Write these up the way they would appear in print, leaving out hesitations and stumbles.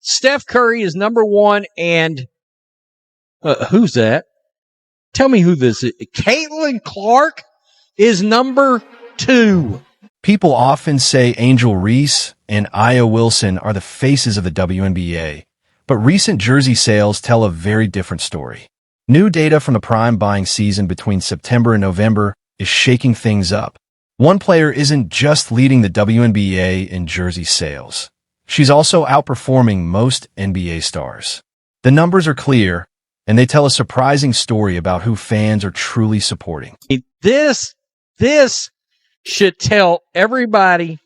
Steph Curry is number one, and who's that? Tell me who this is. Caitlin Clark is number two. People often say Angel Reese and A'ja Wilson are the faces of the WNBA, but recent jersey sales tell a very different story. New data from the prime buying season between September and November is shaking things up. One player isn't just leading the WNBA in jersey sales. She's also outperforming most NBA stars. The numbers are clear, and they tell a surprising story about who fans are truly supporting. This should tell everybody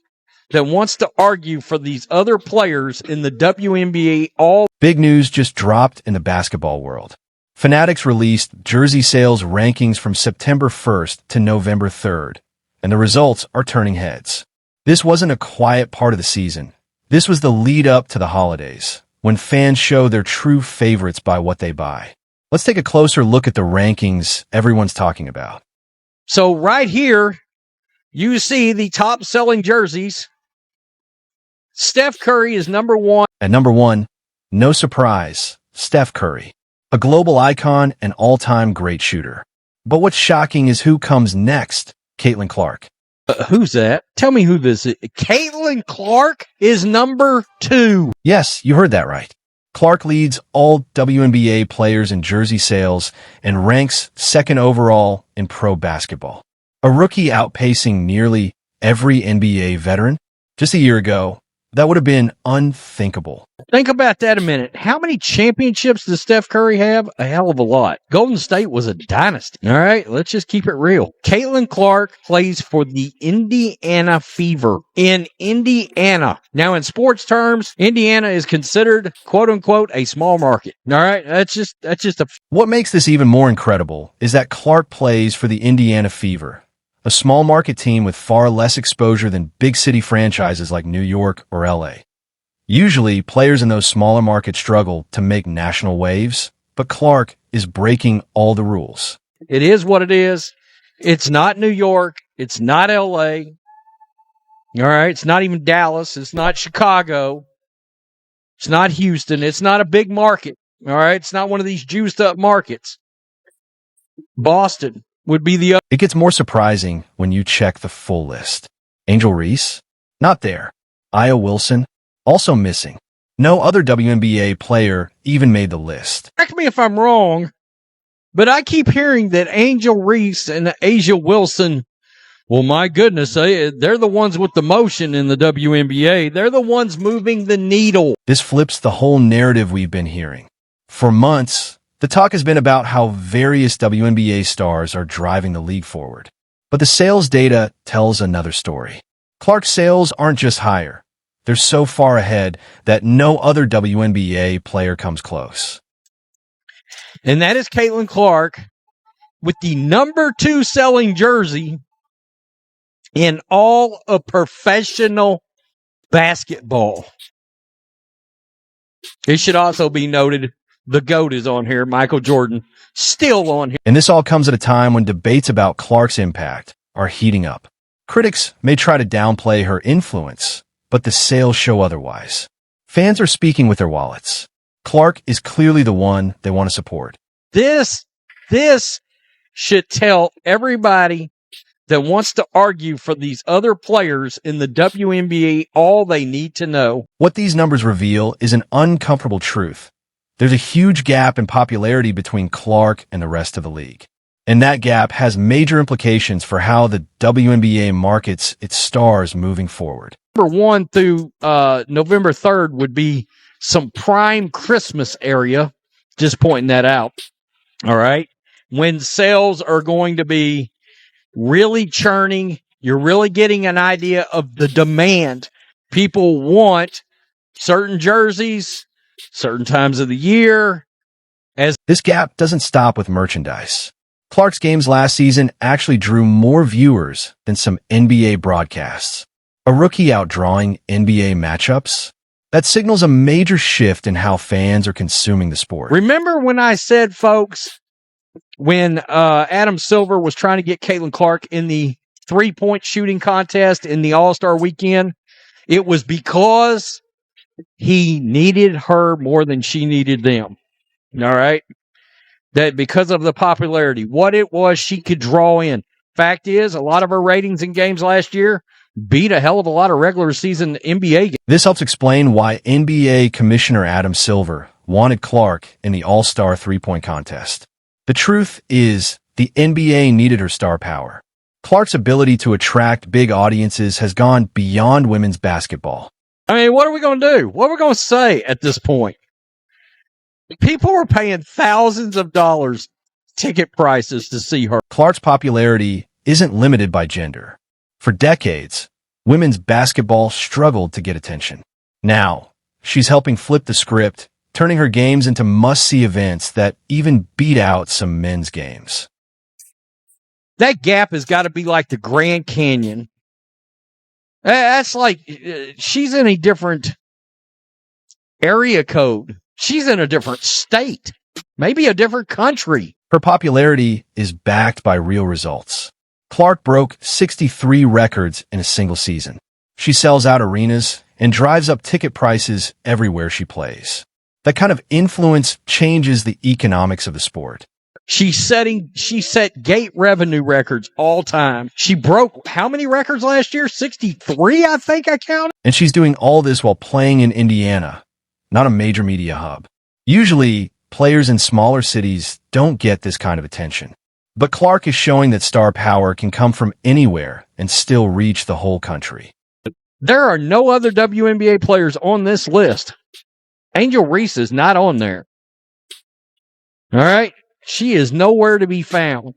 that wants to argue for these other players in the WNBA all. Big news just dropped in the basketball world. Fanatics released jersey sales rankings from September 1st to November 3rd, and the results are turning heads. This wasn't a quiet part of the season. This was the lead up to the holidays, when fans show their true favorites by what they buy. Let's take a closer look at the rankings everyone's talking about. So right here, you see the top selling jerseys. Steph Curry is number one. At number one, no surprise, Steph Curry, a global icon and all-time great shooter. But what's shocking is who comes next, Caitlin Clark. Who's that? Tell me who this is. Caitlin Clark is number two. Yes, you heard that right. Clark leads all WNBA players in jersey sales and ranks second overall in pro basketball. A rookie outpacing nearly every NBA veteran. Just a year ago, that would have been unthinkable. Think about that a minute. How many championships does Steph Curry have? A hell of a lot. Golden State was a dynasty. All right, let's just keep it real. Caitlin Clark plays for the Indiana Fever in Indiana. Now, in sports terms, Indiana is considered, quote unquote, a small market. All right, that's just a. What makes this even more incredible is that Clark plays for the Indiana Fever, a small market team with far less exposure than big city franchises like New York or LA. Usually, players in those smaller markets struggle to make national waves, but Clark is breaking all the rules. It is what it is. It's not New York. It's not LA. All right, it's not even Dallas. It's not Chicago. It's not Houston. It's not a big market. All right, it's not one of these juiced up markets. Boston would be the other. It gets more surprising when you check the full list. Angel Reese? Not there. A'ja Wilson? Also missing. No other WNBA player even made the list. Correct me if I'm wrong, but I keep hearing that Angel Reese and A'ja Wilson, well, my goodness, they're the ones with the motion in the WNBA. They're the ones moving the needle. This flips the whole narrative we've been hearing. For months, the talk has been about how various WNBA stars are driving the league forward. But the sales data tells another story. Clark's sales aren't just higher. They're so far ahead that no other WNBA player comes close. And that is Caitlin Clark with the number 2 selling jersey in all of professional basketball. It should also be noted, the GOAT is on here, Michael Jordan, still on here. And this all comes at a time when debates about Clark's impact are heating up. Critics may try to downplay her influence, but the sales show otherwise. Fans are speaking with their wallets. Clark is clearly the one they want to support. This should tell everybody that wants to argue for these other players in the WNBA all they need to know. What these numbers reveal is an uncomfortable truth. There's a huge gap in popularity between Clark and the rest of the league. And that gap has major implications for how the WNBA markets its stars moving forward. November 1 through November 3rd would be some prime Christmas area. Just pointing that out. All right. When sales are going to be really churning, you're really getting an idea of the demand. People want certain jerseys, certain times of the year. As this gap doesn't stop with merchandise. Clark's games last season actually drew more viewers than some NBA broadcasts. A rookie outdrawing NBA matchups? That signals a major shift in how fans are consuming the sport. Remember when I said, folks, when Adam Silver was trying to get Caitlin Clark in the three-point shooting contest in the All-Star weekend, it was because he needed her more than she needed them. All right. That because of the popularity, what it was she could draw in. Fact is, a lot of her ratings in games last year beat a hell of a lot of regular season NBA games. This helps explain why NBA Commissioner Adam Silver wanted Clark in the All-Star three-point contest. The truth is, the NBA needed her star power. Clark's ability to attract big audiences has gone beyond women's basketball. I mean, what are we going to do? What are we going to say at this point? People are paying thousands of dollars ticket prices to see her. Clark's popularity isn't limited by gender. For decades, women's basketball struggled to get attention. Now, she's helping flip the script, turning her games into must-see events that even beat out some men's games. That gap has got to be like the Grand Canyon. That's like she's in a different area code. She's in a different state, maybe a different country. Her popularity is backed by real results. Clark broke 63 records in a single season. She sells out arenas and drives up ticket prices everywhere she plays. That kind of influence changes the economics of the sport. She set gate revenue records all time. She broke how many records last year? 63, I think I counted. And she's doing all this while playing in Indiana, not a major media hub. Usually, players in smaller cities don't get this kind of attention. But Clark is showing that star power can come from anywhere and still reach the whole country. There are no other WNBA players on this list. A'ja Reese is not on there. All right? She is nowhere to be found.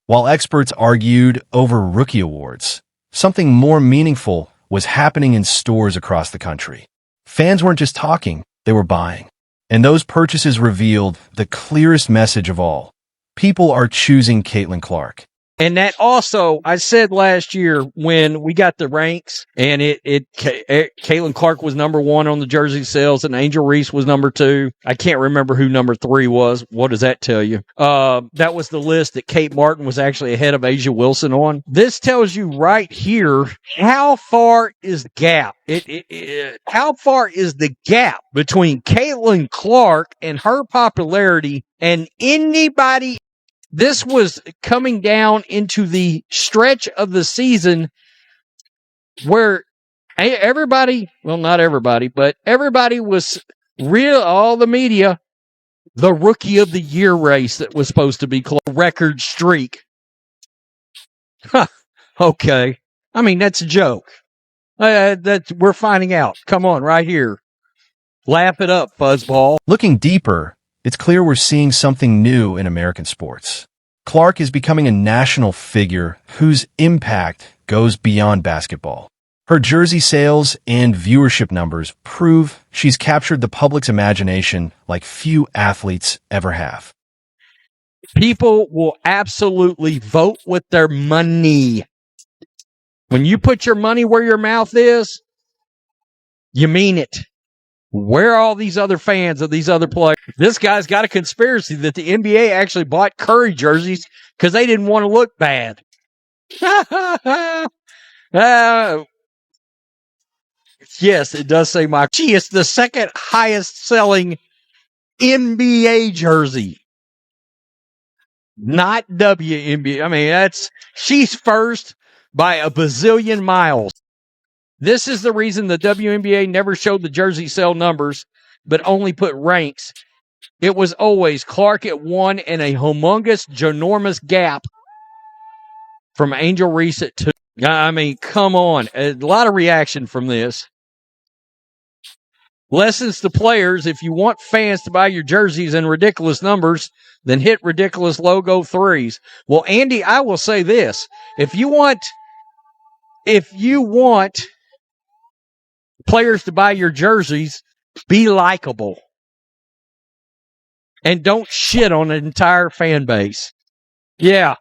While experts argued over rookie awards, something more meaningful was happening in stores across the country. Fans weren't just talking, they were buying. And those purchases revealed the clearest message of all. People are choosing Caitlin Clark. And that also, I said last year when we got the ranks, and Caitlin Clark was number 1 on the jersey sales, and A'ja Reese was number 2. I can't remember who number 3 was. What does that tell you? That was the list that Kate Martin was actually ahead of A'ja Wilson on. This tells you right here how far is the gap. How far is the gap between Caitlin Clark and her popularity and anybody? This was coming down into the stretch of the season where everybody, well, not everybody, but everybody was all the media, the rookie of the year race that was supposed to be record streak. Huh, okay. I mean, that's a joke. We're finding out. Come on, right here. Laugh it up, fuzzball. Looking deeper, it's clear we're seeing something new in American sports. Clark is becoming a national figure whose impact goes beyond basketball. Her jersey sales and viewership numbers prove she's captured the public's imagination like few athletes ever have. People will absolutely vote with their money. When you put your money where your mouth is, you mean it. Where are all these other fans of these other players? This guy's got a conspiracy that the NBA actually bought Curry jerseys because they didn't want to look bad. Yes, it does say Michael. She is the second highest selling NBA jersey. Not WNBA. I mean, she's first by a bazillion miles. This is the reason the WNBA never showed the jersey sale numbers, but only put ranks. It was always Clark at 1 and a humongous, ginormous gap from A'ja Reese at 2. I mean, come on. A lot of reaction from this. Lessons to players: if you want fans to buy your jerseys in ridiculous numbers, then hit ridiculous logo 3s. Well, Andy, I will say this. If you want players to buy your jerseys, be likable. And don't shit on an entire fan base. Yeah,